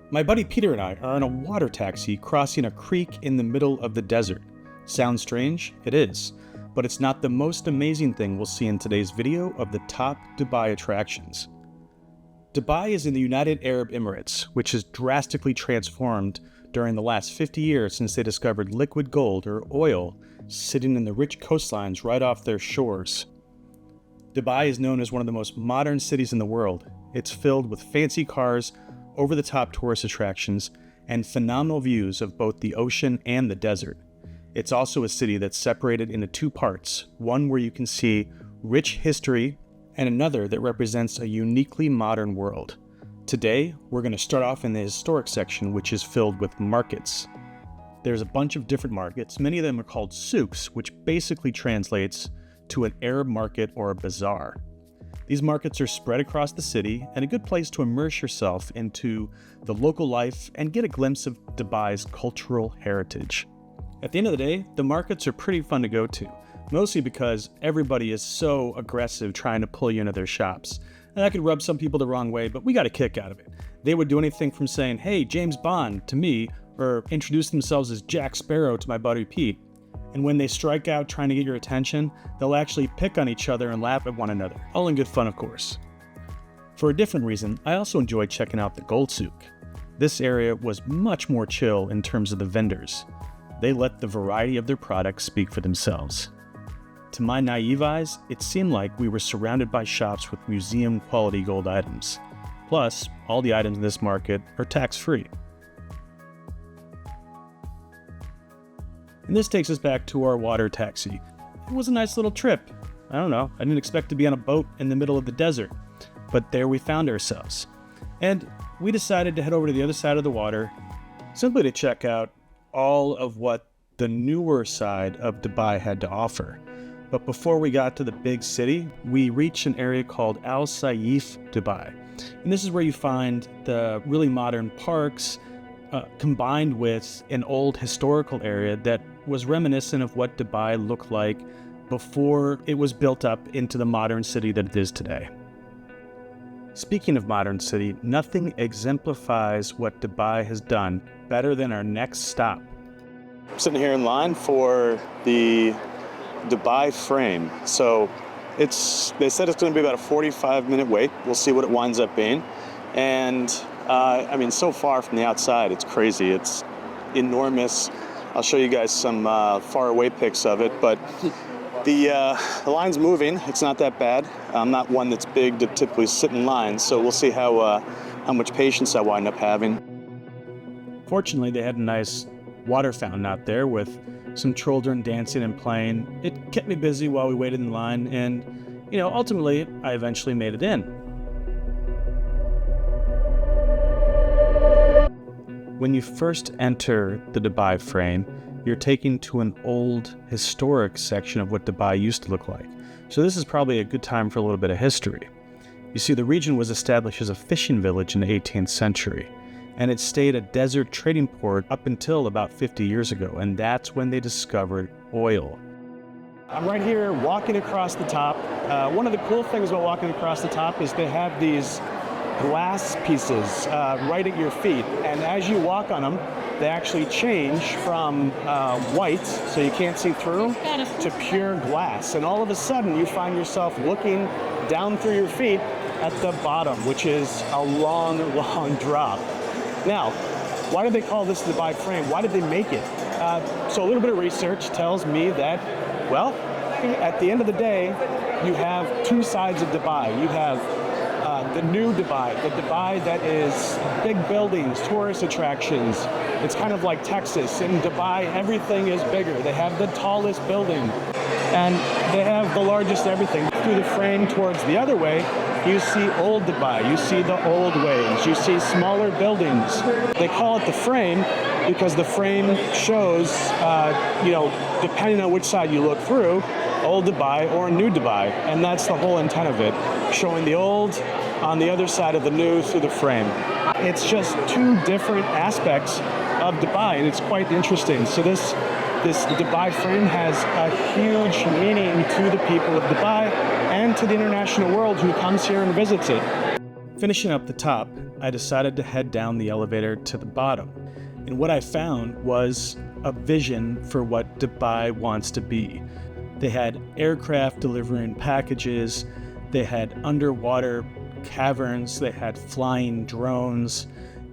My buddy Peter and I are on a water taxi crossing a creek in the middle of the desert. Sounds strange? It is. But it's not the most amazing thing we'll see in today's video of the top Dubai attractions. Dubai is in the United Arab Emirates, which has drastically transformed during the last 50 years since they discovered liquid gold or oil sitting in the rich coastlines right off their shores. Dubai is known as one of the most modern cities in the world. It's filled with fancy cars, over-the-top tourist attractions, and phenomenal views of both the ocean and the desert. It's also a city that's separated into two parts, one where you can see rich history and another that represents a uniquely modern world. Today, we're going to start off in the historic section, which is filled with markets. There's a bunch of different markets. Many of them are called souks, which basically translates to an Arab market or a bazaar. These markets are spread across the city and a good place to immerse yourself into the local life and get a glimpse of Dubai's cultural heritage. At the end of the day, the markets are pretty fun to go to, mostly because everybody is so aggressive trying to pull you into their shops. And that could rub some people the wrong way, but we got a kick out of it. They would do anything from saying, "Hey, James Bond," to me, or introduce themselves as Jack Sparrow to my buddy Pete. And when they strike out trying to get your attention, they'll actually pick on each other and laugh at one another. All in good fun, of course. For a different reason, I also enjoyed checking out the Gold Souk. This area was much more chill in terms of the vendors. They let the variety of their products speak for themselves. To my naive eyes, it seemed like we were surrounded by shops with museum-quality gold items. Plus, all the items in this market are tax-free. And this takes us back to our water taxi. It was a nice little trip. I don't know, I didn't expect to be on a boat in the middle of the desert, but there we found ourselves. And we decided to head over to the other side of the water, simply to check out all of what the newer side of Dubai had to offer. But before we got to the big city, we reached an area called Al Saif Dubai. And this is where you find the really modern parks, combined with an old historical area that was reminiscent of what Dubai looked like before it was built up into the modern city that it is today. Speaking of modern city, nothing exemplifies what Dubai has done better than our next stop. I'm sitting here in line for the Dubai frame. So they said it's going to be about a 45-minute wait. We'll see what it winds up being. And so far from the outside, it's crazy. It's enormous. I'll show you guys some far away pics of it, but the line's moving. It's not that bad. I'm not one that's big to typically sit in line, so we'll see how much patience I wind up having. Fortunately, they had a nice water fountain out there with some children dancing and playing. It kept me busy while we waited in line, and ultimately, I eventually made it in. When you first enter the Dubai frame, you're taken to an old, historic section of what Dubai used to look like. So this is probably a good time for a little bit of history. You see, the region was established as a fishing village in the 18th century, and it stayed a desert trading port up until about 50 years ago, and that's when they discovered oil. I'm right here walking across the top. One of the cool things about walking across the top is they have these glass pieces right at your feet, and as you walk on them, they actually change from white, so you can't see through, to pure glass. And all of a sudden, you find yourself looking down through your feet at the bottom, which is a long, long drop. Now, why do they call this the Dubai frame? Why did they make it? So a little bit of research tells me that, well, at the end of the day, you have two sides of Dubai. You have the new Dubai, the Dubai that is big buildings, tourist attractions. It's kind of like Texas. In Dubai, everything is bigger. They have the tallest building, and they have the largest everything. Through the frame towards the other way, you see old Dubai, you see the old ways, you see smaller buildings. They call it the frame because the frame shows, depending on which side you look through, old Dubai or new Dubai. And that's the whole intent of it, showing the old on the other side of the new through the frame. It's just two different aspects of Dubai, and it's quite interesting. So this Dubai frame has a huge meaning to the people of Dubai and to the international world who comes here and visits it. Finishing up the top, I decided to head down the elevator to the bottom. And what I found was a vision for what Dubai wants to be. They had aircraft delivering packages, they had underwater caverns, they had flying drones,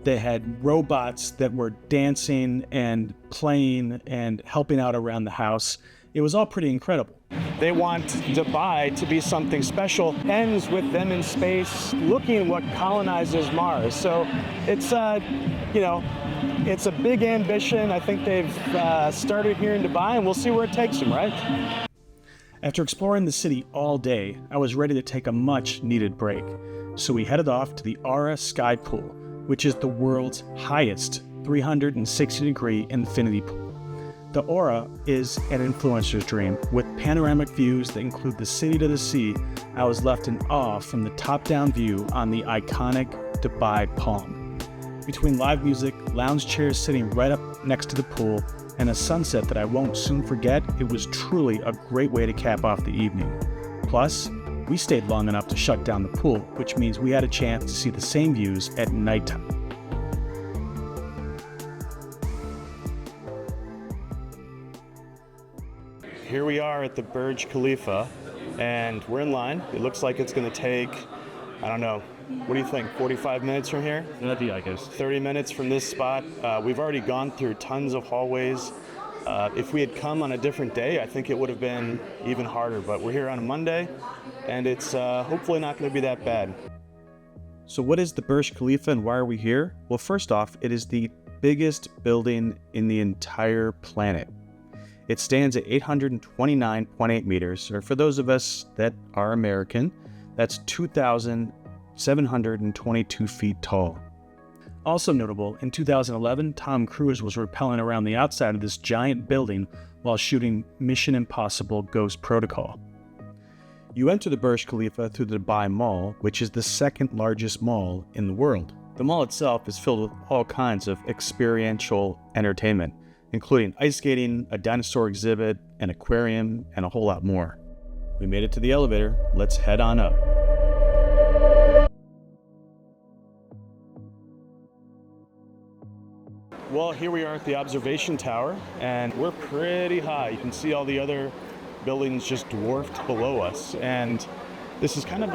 they had robots that were dancing and playing and helping out around the house. It was all pretty incredible. They want Dubai to be something special. Ends with them in space looking what colonizes Mars. So it's, it's a big ambition. I think they've started here in Dubai, and we'll see where it takes them, right? After exploring the city all day, I was ready to take a much needed break. So we headed off to the Aura Sky Pool, which is the world's highest 360-degree infinity pool. The Aura is an influencer's dream. With panoramic views that include the city to the sea, I was left in awe from the top-down view on the iconic Dubai Palm. Between live music, lounge chairs sitting right up next to the pool, and a sunset that I won't soon forget, it was truly a great way to cap off the evening. Plus, we stayed long enough to shut down the pool, which means we had a chance to see the same views at nighttime. Here we are at the Burj Khalifa, and we're in line. It looks like it's going to take, I don't know, what do you think, 45 minutes from here? 30, I guess. 30 minutes from this spot. We've already gone through tons of hallways. If we had come on a different day, I think it would have been even harder, but we're here on a Monday, and it's hopefully not going to be that bad. So what is the Burj Khalifa and why are we here? Well, first off, it is the biggest building in the entire planet. It stands at 829.8 meters, or for those of us that are American, that's 2,722 feet tall. Also notable, in 2011, Tom Cruise was rappelling around the outside of this giant building while shooting Mission Impossible Ghost Protocol. You enter the Burj Khalifa through the Dubai Mall, which is the second largest mall in the world. The mall itself is filled with all kinds of experiential entertainment, including ice skating, a dinosaur exhibit, an aquarium, and a whole lot more. We made it to the elevator. Let's head on up. Well, here we are at the observation tower, and we're pretty high. You can see all the other buildings just dwarfed below us, and this is kind of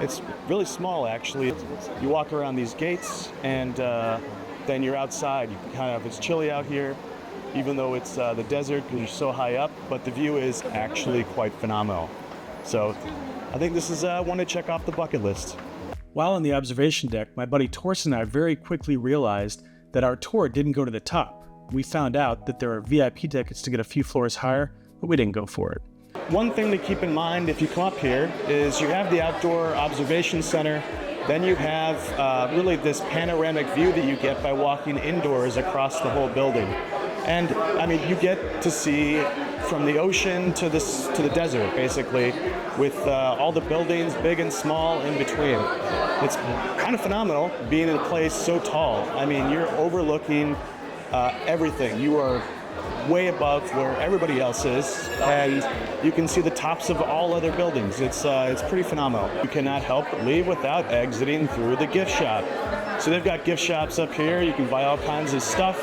it's really small actually. You walk around these gates, and then you're outside. You kind of, it's chilly out here, even though it's the desert because you're so high up, but the view is actually quite phenomenal. So I think this is one to check off the bucket list. While on the observation deck, my buddy Torsten and I very quickly realized that our tour didn't go to the top. We found out that there are VIP tickets to get a few floors higher, but we didn't go for it. One thing to keep in mind if you come up here is you have the outdoor observation center, then you have really this panoramic view that you get by walking indoors across the whole building. And I mean, you get to see from the ocean to the desert, basically, with all the buildings, big and small, in between. It's kind of phenomenal being in a place so tall. I mean, you're overlooking everything. You are way above where everybody else is, and you can see the tops of all other buildings. It's pretty phenomenal. You cannot help but leave without exiting through the gift shop. So they've got gift shops up here. You can buy all kinds of stuff.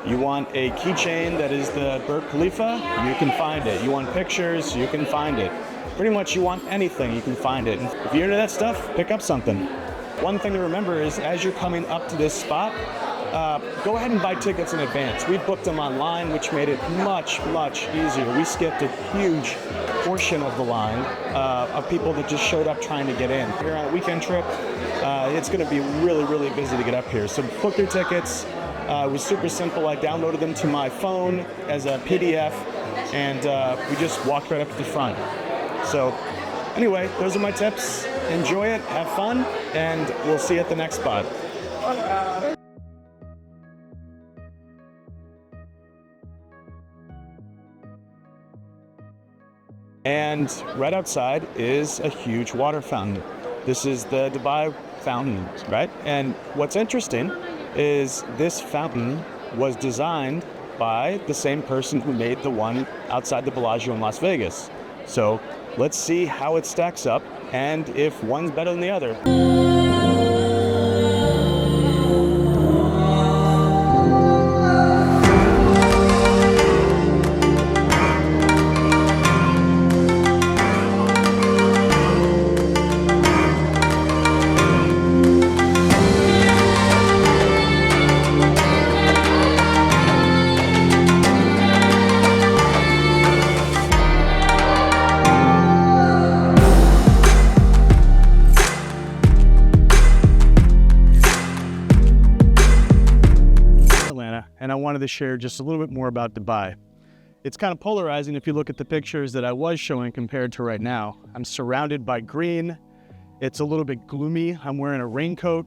You want a keychain that is the Burj Khalifa, you can find it. You want pictures, you can find it. Pretty much you want anything, you can find it. And if you're into that stuff, pick up something. One thing to remember is as you're coming up to this spot, go ahead and buy tickets in advance. We booked them online, which made it much, much easier. We skipped a huge portion of the line of people that just showed up trying to get in. If you're on a weekend trip, it's going to be really, really busy to get up here. So book your tickets. It was super simple. I downloaded them to my phone as a PDF, and we just walked right up to the front. So anyway, those are my tips. Enjoy it, have fun, and we'll see you at the next spot. And right outside is a huge water fountain. This is the Dubai fountain, right? And what's interesting is this fountain was designed by the same person who made the one outside the Bellagio in Las Vegas. So let's see how it stacks up and if one's better than the other. And I wanted to share just a little bit more about Dubai. It's kind of polarizing if you look at the pictures that I was showing compared to right now. I'm surrounded by green. It's a little bit gloomy. I'm wearing a raincoat.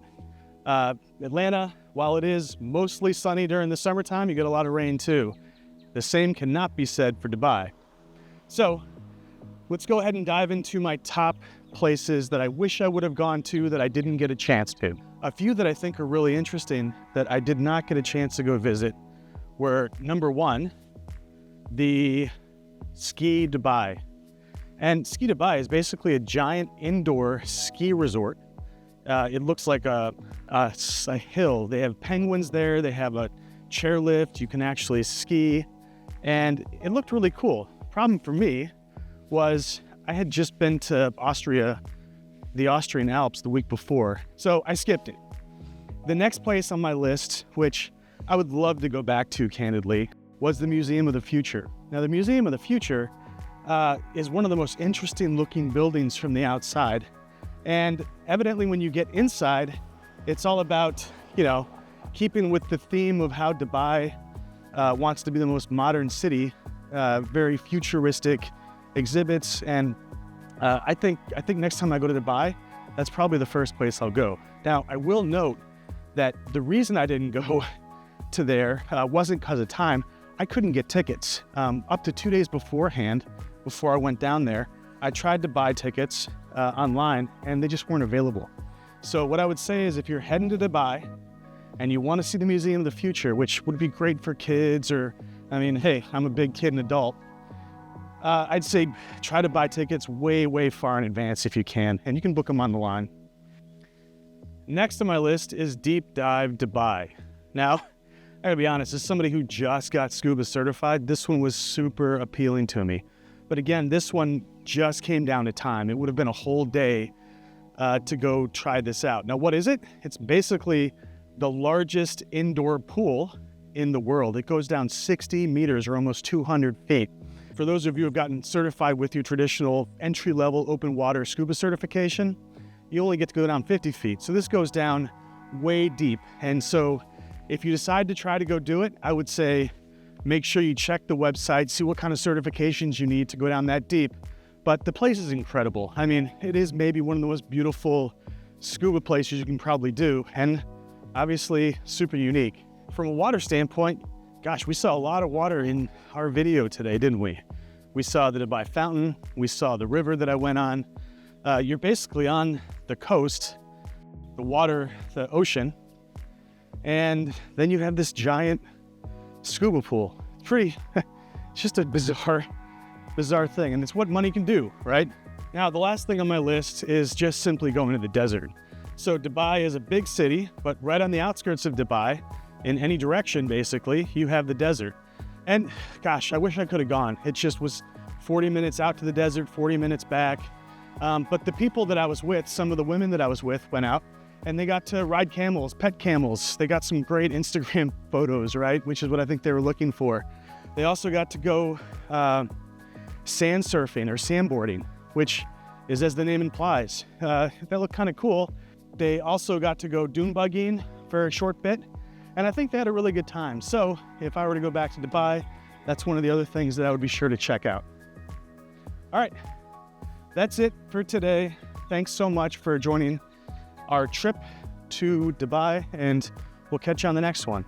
Atlanta, while it is mostly sunny during the summertime, you get a lot of rain too. The same cannot be said for Dubai. So let's go ahead and dive into my top places that I wish I would have gone to that I didn't get a chance to. A few that I think are really interesting that I did not get a chance to go visit were, number one, the Ski Dubai. And Ski Dubai is basically a giant indoor ski resort. It looks like a hill. They have penguins there. They have a chairlift. You can actually ski. And it looked really cool. Problem for me was I had just been to Austria, the Austrian Alps, the week before, so I skipped it. The next place on my list, which I would love to go back to candidly, was the Museum of the Future. Now, the Museum of the Future is one of the most interesting looking buildings from the outside. And evidently when you get inside, it's all about, keeping with the theme of how Dubai wants to be the most modern city, very futuristic exhibits. And I think next time I go to Dubai, that's probably the first place I'll go. Now, I will note that the reason I didn't go to there wasn't because of time. I couldn't get tickets. Up to 2 days beforehand, before I went down there, I tried to buy tickets online and they just weren't available. So what I would say is if you're heading to Dubai and you want to see the Museum of the Future, which would be great for kids hey, I'm a big kid and adult, I'd say try to buy tickets way, way far in advance if you can, and you can book them on the line. Next on my list is Deep Dive Dubai. Now, I gotta be honest, as somebody who just got scuba certified, this one was super appealing to me. But again, this one just came down to time. It would have been a whole day to go try this out. Now, what is it? It's basically the largest indoor pool in the world. It goes down 60 meters or almost 200 feet. For those of you who have gotten certified with your traditional entry-level open water scuba certification, you only get to go down 50 feet. So this goes down way deep. And so if you decide to try to go do it, I would say make sure you check the website, see what kind of certifications you need to go down that deep. But the place is incredible. It is maybe one of the most beautiful scuba places you can probably do, and obviously super unique. From a water standpoint, gosh, we saw a lot of water in our video today, didn't we? We saw the Dubai Fountain. We saw the river that I went on. You're basically on the coast, the water, the ocean, and then you have this giant scuba pool. It's just a bizarre thing, and it's what money can do, right? Now, the last thing on my list is just simply going to the desert. So Dubai is a big city, but right on the outskirts of Dubai, in any direction, basically, you have the desert. And gosh, I wish I could have gone. It just was 40 minutes out to the desert, 40 minutes back. But the people that I was with, some of the women that I was with went out and they got to ride camels, pet camels. They got some great Instagram photos, right? Which is what I think they were looking for. They also got to go sand surfing or sandboarding, which is, as the name implies, that looked kind of cool. They also got to go dune buggying for a short bit. And I think they had a really good time. So if I were to go back to Dubai, that's one of the other things that I would be sure to check out. All right, that's it for today. Thanks so much for joining our trip to Dubai, and we'll catch you on the next one.